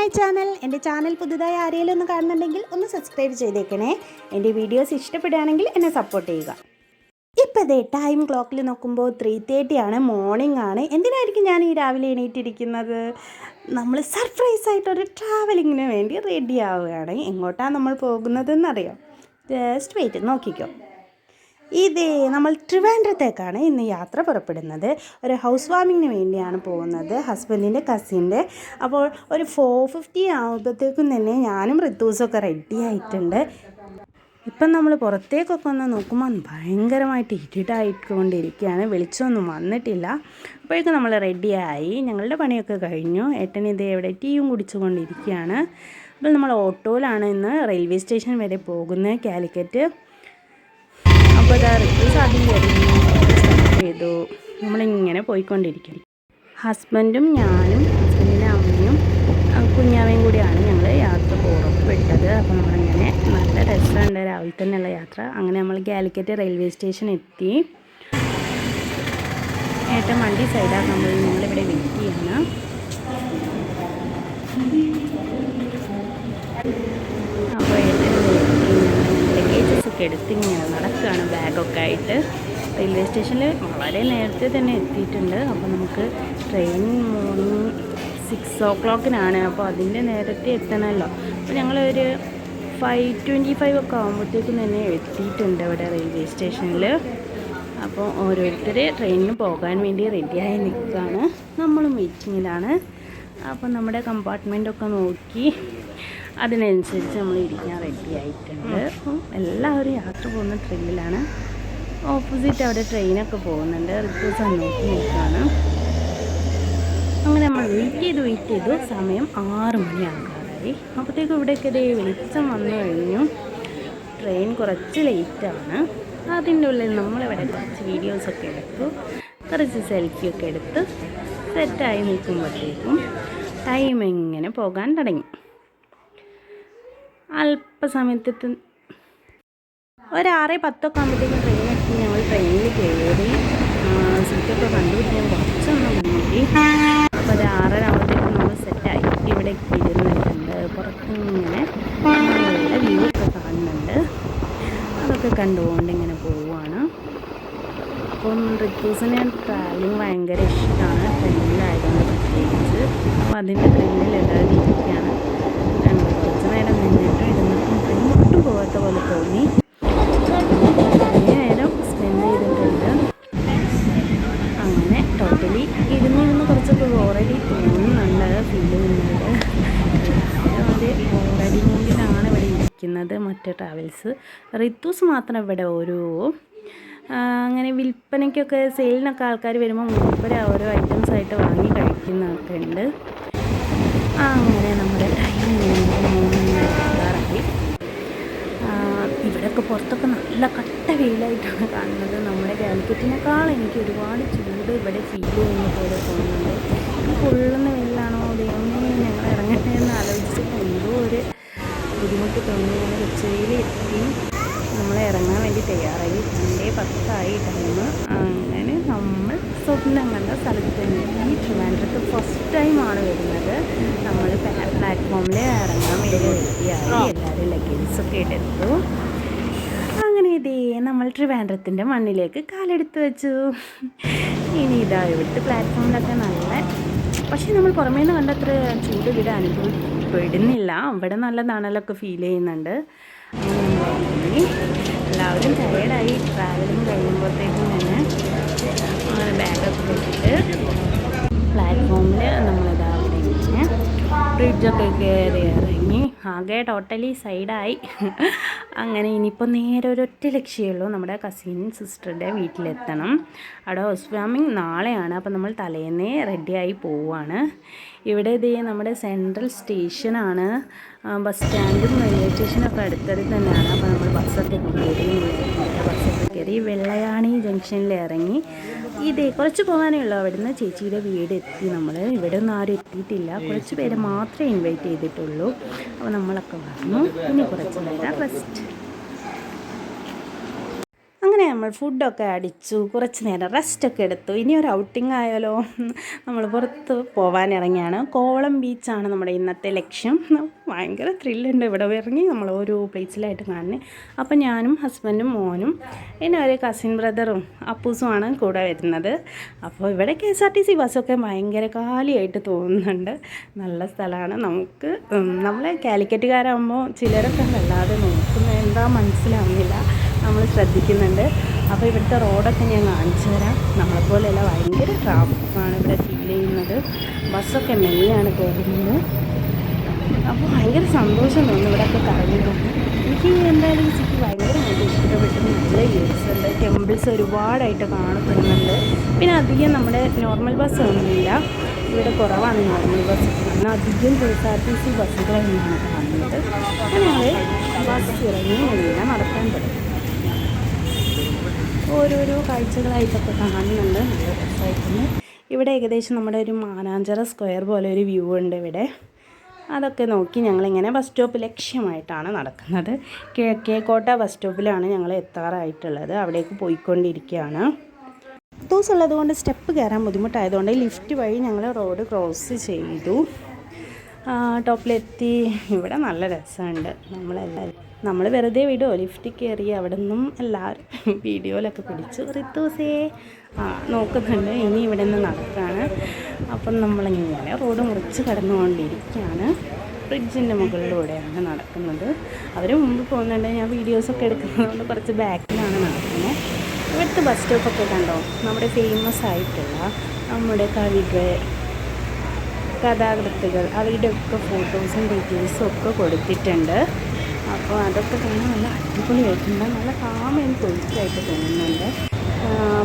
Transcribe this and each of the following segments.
My channel. എൻ്റെ channel പുതുതായി ആരെങ്കിലും ഒന്ന് കാണുന്നുണ്ടെങ്കിൽ ഒന്ന് സബ്സ്ക്രൈബ് ചെയ്തേക്കണേ. എൻ്റെ വീഡിയോസ് ഇഷ്ടപ്പെടുകയാണെങ്കിൽ എന്നെ സപ്പോർട്ട് ചെയ്യുക. ഇപ്പോൾ ദേ ടൈം ക്ലോക്കിൽ നോക്കുമ്പോൾ 3:30 ആണ്, മോർണിംഗ് ആണ്. എന്തിനായിരിക്കും ഞാൻ ഈ രാവിലെ എണീറ്റിരിക്കുന്നത്? നമ്മൾ സർപ്രൈസായിട്ടൊരു ട്രാവലിങ്ങിന് വേണ്ടി റെഡി ആവുകയാണ്. എങ്ങോട്ടാണ് നമ്മൾ പോകുന്നതെന്നറിയാം? ജസ്റ്റ് വെയിറ്റ് നോക്കിക്കോ. ഇതേ നമ്മൾ ട്രിവാൻഡ്രത്തേക്കാണ് ഇന്ന് യാത്ര പുറപ്പെടുന്നത്. ഒരു ഹൗസ് വാമിങ്ങിന് വേണ്ടിയാണ് പോകുന്നത്, ഹസ്ബൻഡിൻ്റെ കസിൻ്റെ. അപ്പോൾ ഒരു 4:50 ആകുമ്പോഴത്തേക്കും തന്നെ ഞാനും ഋത്തൂസൊക്കെ റെഡി ആയിട്ടുണ്ട്. ഇപ്പം നമ്മൾ പുറത്തേക്കൊക്കെ ഒന്ന് നോക്കുമ്പോൾ ഭയങ്കരമായിട്ട് ഇരുട്ടായിക്കൊണ്ടിരിക്കുകയാണ്, വെളിച്ചമൊന്നും വന്നിട്ടില്ല. അപ്പോഴേക്കും നമ്മൾ റെഡിയായി, ഞങ്ങളുടെ പണിയൊക്കെ കഴിഞ്ഞു. ഏട്ടനിതേ ഇവിടെ ടീയും കുടിച്ചുകൊണ്ടിരിക്കുകയാണ്. അപ്പോൾ നമ്മൾ ഓട്ടോയിലാണ് ഇന്ന് റെയിൽവേ സ്റ്റേഷൻ വരെ പോകുന്നത്, കാലിക്കറ്റ്. അപ്പോൾ അതാ ഋത്തൂസ് ആദ്യം സ്റ്റാർട്ട് ചെയ്തു. നമ്മളിങ്ങനെ പോയിക്കൊണ്ടിരിക്കും. ഹസ്ബൻഡും ഞാനും ഹസ്ബൻഡിൻ്റെ അമ്മയും കുഞ്ഞാവയും കൂടിയാണ് ഞങ്ങൾ യാത്ര പുറപ്പെട്ടത്. അപ്പോൾ നമ്മളിങ്ങനെ നല്ല രസമുണ്ട് രാവിലെ തന്നെയുള്ള യാത്ര. അങ്ങനെ നമ്മൾ കാലിക്കറ്റ് റെയിൽവേ സ്റ്റേഷൻ എത്തി. ഏട്ടൻ വണ്ടി സൈഡാക്കുമ്പോൾ ഞങ്ങളിവിടെ വെയിറ്റ് ചെയ്യണം. അപ്പോൾ ഏട്ടൻ ലഗേജസൊക്കെ എടുത്ത് ഇങ്ങനെ നടക്കുകയാണ്, ബാഗൊക്കെ ആയിട്ട്. റെയിൽവേ സ്റ്റേഷനിൽ വളരെ നേരത്തെ തന്നെ എത്തിയിട്ടുണ്ട്. അപ്പോൾ നമുക്ക് ട്രെയിൻ മോർണിംഗ് 6 o'clock അപ്പോൾ അതിൻ്റെ നേരത്തെ എത്തണമല്ലോ. അപ്പോൾ ഞങ്ങളൊരു 5:25 ഒക്കെ ആകുമ്പോഴത്തേക്കും തന്നെ എത്തിയിട്ടുണ്ട് ഇവിടെ റെയിൽവേ സ്റ്റേഷനിൽ. അപ്പോൾ ഓരോരുത്തർ ട്രെയിനിന് പോകാൻ വേണ്ടി റെഡിയായി നിൽക്കുകയാണ്, നമ്മളും വെയിറ്റിങ്ങിലാണ്. അപ്പോൾ നമ്മുടെ കമ്പാർട്ട്മെൻറ്റൊക്കെ നോക്കി അതിനനുസരിച്ച് നമ്മൾ ഇരിക്കാൻ റെഡി ആയിട്ടുണ്ട്. അപ്പം എല്ലാവരും യാത്ര പോകുന്ന ട്രെയിനിലാണ്. ഓപ്പോസിറ്റ് അവിടെ ട്രെയിനൊക്കെ പോകുന്നുണ്ട്. റിപ്പോർട്ട്സ് നോക്കി നിൽക്കുകയാണ്. അങ്ങനെ നമ്മൾ വെയിറ്റ് ചെയ്തു. സമയം 6 മണിയാകാറായി. അപ്പോഴത്തേക്കും ഇവിടെയൊക്കെ വെളിച്ചം വന്നു കഴിഞ്ഞു. ട്രെയിൻ കുറച്ച് ലേറ്റാണ്. അതിൻ്റെ ഉള്ളിൽ നമ്മളിവിടെ കുറച്ച് വീഡിയോസൊക്കെ എടുത്തു, കുറച്ച് സെൽഫിയൊക്കെ എടുത്ത് സെറ്റായി നിൽക്കുമ്പോഴത്തേക്കും ടൈം എങ്ങനെ പോകാൻ തുടങ്ങി. അല്പസമയത്ത് ഒരു 6:10 ആകുമ്പോഴത്തേക്കും ട്രെയിൻ എത്തി. ഞങ്ങൾ ട്രെയിനിൽ കയറി സീറ്റൊക്കെ കണ്ടുപിടിക്കാൻ കുറച്ചൊന്നും നോക്കി. അപ്പോൾ ഒരു 6:30 ആകുമ്പോഴത്തേക്കും നമ്മൾ സെറ്റായി ഇവിടെ ഇരുന്നിട്ടുണ്ട്. പുറത്തിങ്ങനെ നല്ല വ്യൂ ഒക്കെ കാണുന്നുണ്ട്. അതൊക്കെ കണ്ടുകൊണ്ട് ഇങ്ങനെ പോവുകയാണ്. അപ്പം ഋത്തൂസിന് ട്രാവലിങ് ഭയങ്കര ഇഷ്ടമാണ്, ട്രെയിനിലായതുകൊണ്ട് പ്രത്യേകിച്ച്. അപ്പോൾ അതിൻ്റെ ട്രെയിനിൽ എല്ലാവരും ഇരിക്കുകയാണ്. കുറച്ച് നേരം നിന്നിട്ടും ഇരുന്നിട്ടും ട്രെയിൻ ഒട്ടും പോകാത്ത പോലെ തോന്നി. കുറേ നേരം സ്പെൻഡ് ചെയ്തിട്ടുണ്ട്. അങ്ങനെ ടോട്ടലി ഇരുന്നിരുന്ന് കുറച്ചൊക്കെ ഓൾറെഡി തോന്നുന്നുണ്ട്, ഫീൽ ചെയ്യുന്നുണ്ട്. ഒരു ഓൾറെഡി മൂഡിലാണ് ഇവിടെ ഇരിക്കുന്നത്. മറ്റ് ട്രാവൽസ് ഋത്തൂസ് മാത്രം ഇവിടെ അങ്ങനെ വിൽപ്പനയ്ക്കൊക്കെ സെയിലിനൊക്കെ ആൾക്കാർ വരുമ്പോൾ മൂപ്പര് ഓരോ ഐറ്റംസായിട്ട് വാങ്ങി കഴിക്കുന്നൊക്കെ ഉണ്ട്. അങ്ങനെ നമ്മുടെ ടൈം 3 എത്താറായി. ഇവിടെയൊക്കെ പുറത്തൊക്കെ നല്ല കട്ട വെയിലായിട്ടാണ് കാണുന്നത്. നമ്മുടെ കാലിക്കറ്റിനേക്കാൾ എനിക്ക് ഒരുപാട് ചൂട് ഇവിടെ ഫീൽ ചെയ്യുന്ന പോലെ തോന്നുന്നുണ്ട്. പൊള്ളുന്ന വെയിലാണോ ദൈവമേ, ഞങ്ങൾ ഇറങ്ങട്ടെ എന്ന് ആലോചിച്ചപ്പോൾ എന്തോ ഒരു ബുദ്ധിമുട്ട് തോന്നി. അങ്ങനെ ഉച്ചയിൽ എത്തി നമ്മൾ ഇറങ്ങാൻ വേണ്ടി തയ്യാറായി. 2:10 ടൈം. അങ്ങനെ നമ്മൾ സ്വപ്നം കണ്ട സ്ഥലത്ത് തന്നെ ഈ ട്രിവാൻഡ്രത്ത് ഫസ്റ്റ് ടൈമാണ് വരുന്നത്. നമ്മൾ പ്ലാറ്റ്ഫോമിൽ ഇറങ്ങാൻ വേണ്ടി റെഡിയായി. എല്ലാവരും ലഗേജസൊക്കെ എടുത്തു. അങ്ങനെ ഇതേ നമ്മൾ ട്രിവാൻഡ്രത്തിൻ്റെ മണ്ണിലേക്ക് കാലെടുത്ത് വെച്ചു. ഇനി ഇതാ ഇവിടുത്തെ പ്ലാറ്റ്ഫോമിലൊക്കെ നല്ല, പക്ഷേ നമ്മൾ പുറമേ നിന്ന് കണ്ടത്ര ചൂട് ഇവിടെ അനുഭവപ്പെടുന്നില്ല. ഇവിടെ നല്ല തണലൊക്കെ ഫീൽ ചെയ്യുന്നുണ്ട്. എല്ലാവരും ടയേർഡായി. ട്രാവലിങ് കഴിയുമ്പോഴത്തേക്കും തന്നെ ബാഗൊക്കെ വെച്ചിട്ട് പ്ലാറ്റ്ഫോമിൽ നമ്മളിതാ അവിടെ ഇങ്ങനെ ബ്രിഡ്ജൊക്കെ കയറി ഇറങ്ങി ആകെ ടോട്ടലി സൈഡായി. അങ്ങനെ ഇനിയിപ്പോൾ നേരെ ഒരൊറ്റ ലക്ഷ്യമുള്ളൂ, നമ്മുടെ കസിൻ സിസ്റ്ററുടെ വീട്ടിലെത്തണം. അവിടെ ഹൗസ് വാമിങ് നാളെയാണ്. അപ്പോൾ നമ്മൾ തലേന്നേ റെഡിയായി പോവുകയാണ്. ഇവിടെ ഇതേ നമ്മുടെ സെൻട്രൽ സ്റ്റേഷനാണ്. ബസ് സ്റ്റാൻഡും റെയിൽവേ സ്റ്റേഷനൊക്കെ അടുത്തടുത്ത് തന്നെയാണ്. അപ്പോൾ നമ്മൾ ബസ്സൊക്കെ കയറി വെള്ളയാണി ജംഗ്ഷനിൽ ഇറങ്ങി. ഇതേ കുറച്ച് പോകാനേ ഉള്ളൂ. അവിടുന്ന് ചേച്ചിയുടെ വീട് എത്തി. നമ്മൾ ഇവിടെ ഒന്നും ആരും എത്തിയിട്ടില്ല, കുറച്ച് പേരെ മാത്രമേ ഇൻവൈറ്റ് ചെയ്തിട്ടുള്ളൂ. അപ്പോൾ നമ്മളൊക്കെ വന്നു. ഇനി കുറച്ച് നേരം റെസ്റ്റ്. അങ്ങനെ അങ്ങനെ നമ്മൾ ഫുഡൊക്കെ അടിച്ചു, കുറച്ച് നേരം റെസ്റ്റൊക്കെ എടുത്തു. ഇനി ഒരു ഔട്ടിംഗ് ആയാലോ, നമ്മൾ പുറത്ത് പോകാനിറങ്ങിയാണ്. കോവളം ബീച്ചാണ് നമ്മുടെ ഇന്നത്തെ ലക്ഷ്യം. ഭയങ്കര ത്രില്ലുണ്ട് ഇവിടെ ഇറങ്ങി നമ്മൾ ഓരോ പ്ലേസിലായിട്ട് കാണുന്നത്. അപ്പം ഞാനും ഹസ്ബൻഡും മോനും പിന്നെ ഒരു കസിൻ ബ്രദറും അപ്പൂസുമാണ് കൂടെ വരുന്നത്. അപ്പോൾ ഇവിടെ KSRTC ബസ്സൊക്കെ ഭയങ്കര കാലിയായിട്ട് തോന്നുന്നുണ്ട്. നല്ല സ്ഥലമാണ്. നമുക്ക് നമ്മളെ കാലിക്കറ്റുകാരാകുമ്പോൾ ചിലരൊക്കെ വല്ലാതെ നോക്കുന്നത് എന്താ മനസ്സിലാവുന്നില്ല, നമ്മൾ ശ്രദ്ധിക്കുന്നുണ്ട്. അപ്പോൾ ഇവിടുത്തെ റോഡൊക്കെ ഞാൻ കാണിച്ചു തരാം. നമ്മളെപ്പോലെയല്ല, ഭയങ്കര ട്രാഫിക്കാണ് ഇവിടെ ഫീൽ ചെയ്യുന്നത്. ബസ്സൊക്കെ മെല്ലെയാണ് പോകുന്നത്. അപ്പോൾ ഭയങ്കര സന്തോഷം തോന്നുന്നു ഇവിടെയൊക്കെ കറങ്ങിയിട്ട്. എനിക്ക് എന്തായാലും ഈ സിറ്റി ഭയങ്കരമായിട്ട് ഇഷ്ടപ്പെട്ടു. നല്ല വ്യൂസ് ഉണ്ട്, ടെമ്പിൾസ് ഒരുപാടായിട്ട് കാണപ്പെടുന്നുണ്ട്. പിന്നെ അധികം നമ്മുടെ നോർമൽ ബസ് ഒന്നുമില്ല, ഇവിടെ കുറവാണ് നോർമൽ ബസ്. എന്നാൽ അധികം KSRTC ബസ്സുകൾ തന്നെയാണ് കാണുന്നത്. അങ്ങനെ ബസ് ഇറങ്ങി എല്ലാം നടക്കാൻ തുടങ്ങി. ഓരോരോ കാഴ്ചകളായിട്ടൊക്കെ കാണുന്നുണ്ട്. നല്ല രസമായിട്ടുണ്ട്. ഇവിടെ ഏകദേശം നമ്മുടെ ഒരു മാനാഞ്ചിറ സ്ക്വയർ പോലെ ഒരു വ്യൂ ഉണ്ട് ഇവിടെ. അതൊക്കെ നോക്കി ഞങ്ങളിങ്ങനെ ബസ് സ്റ്റോപ്പ് ലക്ഷ്യമായിട്ടാണ് നടക്കുന്നത്. കിഴക്കേക്കോട്ട ബസ് സ്റ്റോപ്പിലാണ് ഞങ്ങൾ എത്താറായിട്ടുള്ളത്. അവിടേക്ക് പോയിക്കൊണ്ടിരിക്കുകയാണ്. ദിവസമുള്ളത് കൊണ്ട് സ്റ്റെപ്പ് കയറാൻ ബുദ്ധിമുട്ടായതുകൊണ്ട് ലിഫ്റ്റ് വഴി ഞങ്ങൾ റോഡ് ക്രോസ് ചെയ്തു. ടോപ്പിലെത്തി. ഇവിടെ നല്ല രസമുണ്ട്. നമ്മൾ വെറുതെ വിടുമോ, ലിഫ്റ്റ് കയറി അവിടെ നിന്നും എല്ലാവരും വീഡിയോയിലൊക്കെ പിടിച്ചു. റിത്തൂസേ നോക്കുന്നുണ്ട്. ഇനി ഇവിടെ നിന്ന് നടക്കുകയാണ്. അപ്പം നമ്മളിങ്ങനെ റോഡ് മുറിച്ച് കടന്നുകൊണ്ടിരിക്കുകയാണ്. ബ്രിഡ്ജിൻ്റെ മുകളിലൂടെയാണ് നടക്കുന്നത്. അവർ മുമ്പ് പോകുന്നുണ്ട്. ഞാൻ വീഡിയോസൊക്കെ എടുക്കുന്നതുകൊണ്ട് കുറച്ച് ബാക്കിലാണ് നടക്കുന്നത്. ഇവിടുത്തെ ബസ് സ്റ്റോപ്പൊക്കെ കണ്ടോ, നമ്മുടെ ഫേമസ് ആയിട്ടുള്ള നമ്മുടെ കവികൾ, കഥാകൃത്തുകൾ, അവരുടെയൊക്കെ ഫോട്ടോസും ഡീറ്റെയിൽസും ഒക്കെ കൊടുത്തിട്ടുണ്ട്. അപ്പോൾ അതൊക്കെ കാണാൻ നല്ല അടിപൊളിയായിട്ടുണ്ട്. നല്ല കാമയും തൊഴിലായിട്ട് തോന്നുന്നുണ്ട്.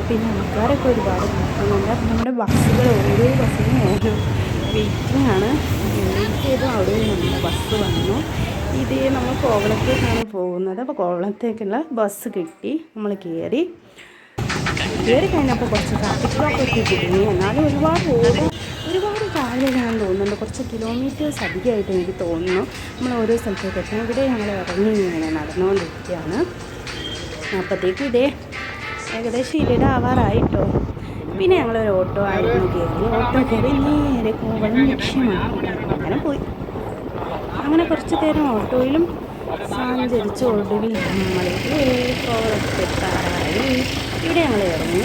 പിന്നെ ആൾക്കാരൊക്കെ ഒരുപാട് നോക്കുന്നുണ്ട്. അപ്പം നമ്മുടെ ബസ്സുകൾ ഓരോ ബസ്സിനും ഓരോ വെയിറ്റിംഗ് ആണ്. വെയിറ്റ് ചെയ്തു അവിടെ നമ്മുടെ ബസ് വന്നു. ഇത് നമ്മൾ കോവളത്തേക്കാണ് പോകുന്നത്. അപ്പോൾ കോവളത്തേക്കുള്ള ബസ് കിട്ടി. നമ്മൾ കയറി കഴിഞ്ഞപ്പോൾ കുറച്ച് ട്രാഫിക് ബ്ലോക്കൊക്കെ കിട്ടി. എന്നാലും ഒരുപാട് താഴെയാണെന്ന് തോന്നുന്നുണ്ട്. കുറച്ച് കിലോമീറ്റേഴ്സ് അധികമായിട്ട് എനിക്ക് തോന്നുന്നു. നമ്മൾ ഓരോ സ്ഥലത്തേക്ക് എത്തണം. ഇവിടെ ഞങ്ങൾ ഇറങ്ങി ഇങ്ങനെ നടന്നുകൊണ്ടിരിക്കുകയാണ്. അപ്പോഴത്തേക്കും ഏകദേശം ഇവിടെ ആവാറായിട്ടോ. പിന്നെ ഞങ്ങളൊരു ഓട്ടോ ആയിരുന്നു കയറി നേരെ കോവളം ലക്ഷ്യമാണ്. അങ്ങനെ പോയി. അങ്ങനെ കുറച്ച് നേരം ഓട്ടോയിലും സഞ്ചരിച്ച് ഒടുവിൽ നമ്മൾ കോവളത്തെത്താറായി. ഇവിടെ ഞങ്ങൾ ഇറങ്ങി.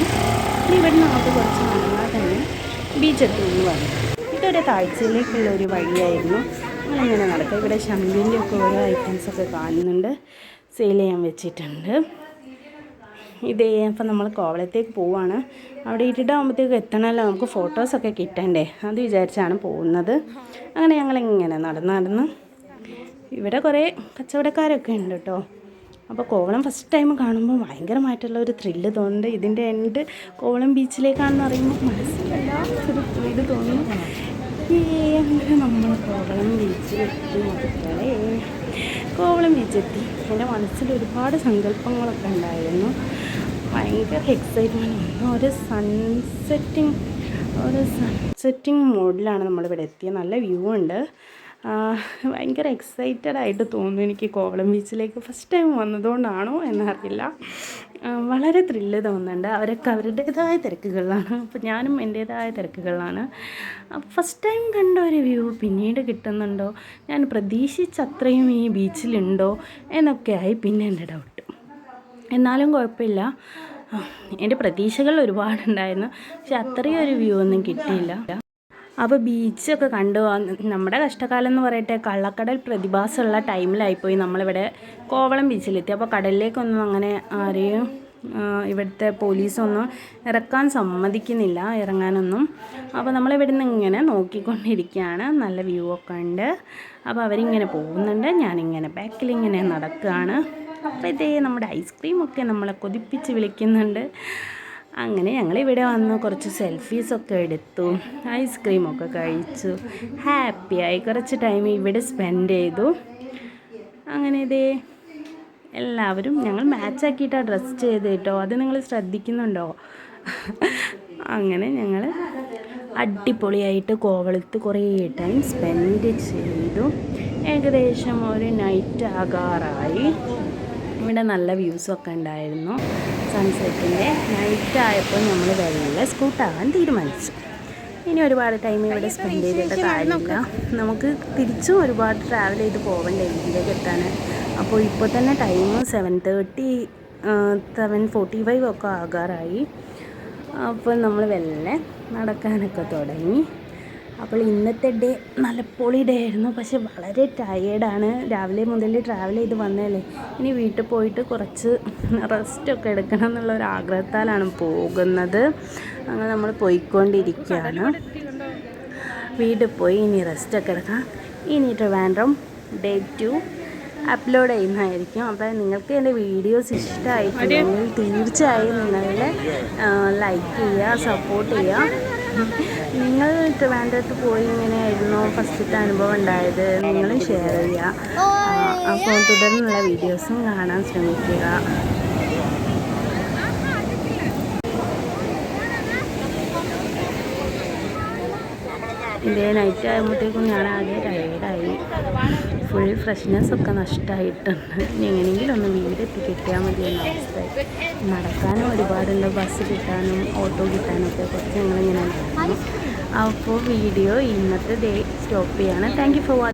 ഇവിടെ നമുക്ക് കുറച്ച് നടന്നാൽ തന്നെ ബീച്ചെത്തി എന്ന് പറഞ്ഞു. ഇതൊരു താഴ്ചയിലേക്കുള്ള ഒരു വഴിയായിരുന്നു. നമ്മളിങ്ങനെ നടക്കുക. ഇവിടെ ശംഖിൻ്റെ ഒക്കെ ഓരോ ഐറ്റംസൊക്കെ കാണുന്നുണ്ട്, സെയിൽ ചെയ്യാൻ വെച്ചിട്ടുണ്ട്. അപ്പം നമ്മൾ കോവളത്തേക്ക് പോവുകയാണ്. അവിടെ ഇരുട്ടാകുമ്പോഴത്തേക്ക് എത്തണമല്ലോ, നമുക്ക് ഫോട്ടോസൊക്കെ കിട്ടണ്ടേ, അത് വിചാരിച്ചാണ് പോകുന്നത്. അങ്ങനെ ഞങ്ങളിങ്ങനെ നടന്ന് ഇവിടെ കുറേ കച്ചവടക്കാരൊക്കെ ഉണ്ട് കേട്ടോ. അപ്പോൾ കോവളം ഫസ്റ്റ് ടൈം കാണുമ്പോൾ ഭയങ്കരമായിട്ടുള്ള ഒരു ത്രില്ല് തോന്നുന്നുണ്ട്. ഇതിൻ്റെ എൻഡ് കോവളം ബീച്ചിലേക്കാണെന്ന് പറയുമ്പോൾ മനസ്സിലെല്ലാത്തൊരു ഇത് തോന്നുന്നു. അങ്ങനെ നമ്മൾ കോവളം ബീച്ചിലെത്തി. മക്കളെ കോവളം ബീച്ചെത്തി. എൻ്റെ മനസ്സിൽ ഒരുപാട് സങ്കല്പങ്ങളൊക്കെ ഉണ്ടായിരുന്നു. ഭയങ്കര എക്സൈറ്റ്മെൻറ്റ്. ഒരു സൺസെറ്റിംഗ് മോഡിലാണ് നമ്മളിവിടെ എത്തിയത്. നല്ല വ്യൂ ഉണ്ട്. ഭയങ്കര എക്സൈറ്റഡ് ആയിട്ട് തോന്നുന്നു എനിക്ക് കോവളം ബീച്ചിലേക്ക്. ഫസ്റ്റ് ടൈം വന്നതുകൊണ്ടാണോ എന്നറിയില്ല, വളരെ ത്രില്ല് തോന്നുന്നുണ്ട്. അവരൊക്കെ അവരുടേതായ തിരക്കുകളിലാണ്, അപ്പോൾ ഞാനും എൻ്റേതായ തിരക്കുകളിലാണ്. അപ്പോൾ ഫസ്റ്റ് ടൈം കണ്ട ഒരു വ്യൂ പിന്നീട് കിട്ടുന്നുണ്ടോ, ഞാൻ പ്രതീക്ഷിച്ച അത്രയും ഈ ബീച്ചിലുണ്ടോ എന്നൊക്കെയായി പിന്നെ എൻ്റെ ഡൗട്ട്. എന്നാലും കുഴപ്പമില്ല, എൻ്റെ പ്രതീക്ഷകൾ ഒരുപാടുണ്ടായിരുന്നു. പക്ഷെ അത്രയും ഒരു വ്യൂ ഒന്നും കിട്ടിയില്ല. അപ്പോൾ ബീച്ചൊക്കെ കണ്ടു. നമ്മുടെ കഷ്ടകാലം എന്ന് പറയട്ടെ, കള്ളക്കടൽ പ്രതിഭാസമുള്ള ടൈമിലായിപ്പോയി നമ്മളിവിടെ കോവളം ബീച്ചിലെത്തി. അപ്പോൾ കടലിലേക്കൊന്നും അങ്ങനെ ആരെയും ഇവിടുത്തെ പോലീസൊന്നും ഇറക്കാൻ സമ്മതിക്കുന്നില്ല, ഇറങ്ങാനൊന്നും. അപ്പോൾ നമ്മളിവിടെ നിന്ന് ഇങ്ങനെ നോക്കിക്കൊണ്ടിരിക്കുകയാണ്. നല്ല വ്യൂ ഒക്കെ ഉണ്ട്. അപ്പോൾ അവരിങ്ങനെ പോകുന്നുണ്ട്, ഞാനിങ്ങനെ ബാക്കിലിങ്ങനെ നടക്കുകയാണ്. അപ്പോൾ നമ്മുടെ ഐസ്ക്രീമൊക്കെ നമ്മളെ കൊതിപ്പിച്ച് വിളിക്കുന്നുണ്ട്. അങ്ങനെ ഞങ്ങളിവിടെ വന്ന് കുറച്ച് സെൽഫീസൊക്കെ എടുത്തു, ഐസ്ക്രീമൊക്കെ കഴിച്ചു, ഹാപ്പിയായി കുറച്ച് ടൈം ഇവിടെ സ്പെൻഡ് ചെയ്തു. അങ്ങനെ എല്ലാവരും ഞങ്ങൾ മാച്ചാക്കിയിട്ടാണ് ഡ്രസ്സ് ചെയ്ത് കേട്ടോ, അത് നിങ്ങൾ ശ്രദ്ധിക്കുന്നുണ്ടോ? അങ്ങനെ ഞങ്ങൾ അടിപൊളിയായിട്ട് കോവളത്ത് കുറേ ടൈം സ്പെൻഡ് ചെയ്തു. ഏകദേശം ഒരു നൈറ്റ് ആകാറായി. ഇവിടെ നല്ല വ്യൂസൊക്കെ ഉണ്ടായിരുന്നു സൺസെറ്റിൻ്റെ. നൈറ്റ് ആയപ്പോൾ നമ്മൾ വെള്ളം സ്കൂട്ടാകാൻ തീരുമാനിച്ചു. ഇനി ഒരുപാട് ടൈം ഇവിടെ സ്പെൻഡ് ചെയ്തിട്ട് കാര്യമില്ല, നമുക്ക് തിരിച്ചും ഒരുപാട് ട്രാവൽ ചെയ്ത് പോകണ്ടേ വീട്ടിലേക്ക് എത്താൻ. അപ്പോൾ ഇപ്പോൾ തന്നെ ടൈം 7:45 ഒക്കെ ആകാറായി. അപ്പോൾ നമ്മൾ വെള്ളം നടക്കാനൊക്കെ തുടങ്ങി. അപ്പോൾ ഇന്നത്തെ ഡേ നല്ല പൊളി ഡേ ആയിരുന്നു. പക്ഷെ വളരെ ടയേർഡാണ്, രാവിലെ മുതൽ ട്രാവൽ ചെയ്ത് വന്നതല്ലേ. ഇനി വീട്ടിൽ പോയിട്ട് കുറച്ച് റെസ്റ്റൊക്കെ എടുക്കണം എന്നുള്ളൊരു ആഗ്രഹത്താലാണ് പോകുന്നത്. അങ്ങനെ നമ്മൾ പോയിക്കൊണ്ടിരിക്കുകയാണ്. വീട്ടിൽ പോയി ഇനി റെസ്റ്റൊക്കെ എടുക്കാം. ഇനി ട്രിവാൻഡ്രം ഡേ 2 അപ്ലോഡ് ചെയ്യുന്നതായിരിക്കും. അപ്പോൾ നിങ്ങൾക്ക് എൻ്റെ വീഡിയോസ് ഇഷ്ടമായിട്ടുണ്ടെങ്കിൽ തീർച്ചയായും നിങ്ങളുടെ ലൈക്ക് ചെയ്യുക, സപ്പോർട്ട് ചെയ്യുക. നിങ്ങൾ ട്രിവാൻഡ്രത്ത് പോയി ഇങ്ങനെയായിരുന്നു ഫസ്റ്റത്തെ അനുഭവം ഉണ്ടായത്, നിങ്ങളും ഷെയർ ചെയ്യുക. അപ്പോൾ തുടർന്നുള്ള വീഡിയോസും കാണാൻ ശ്രമിക്കുക. ഇതേ നൈറ്റ് ആകുമ്പോഴത്തേക്കും ഞാൻ ആകെ ടയേർഡായി, ഫുൾ ഫ്രഷ്നെസ്സൊക്കെ നഷ്ടമായിട്ടുണ്ട്. ഇനി എങ്ങനെയെങ്കിലും ഒന്ന് വീടെത്തി കിട്ടിയാൽ മതി എന്ന അവസ്ഥയായി. നടക്കാനും ഒരുപാടുണ്ട്, ബസ് കിട്ടാനും ഓട്ടോ കിട്ടാനൊക്കെ കുറച്ച് ഞങ്ങളിങ്ങനെ നടന്നു. അപ്പോൾ വീഡിയോ ഇന്നത്തെ ഡേ സ്റ്റോപ്പ് ചെയ്യാണ്. Thank you for watching.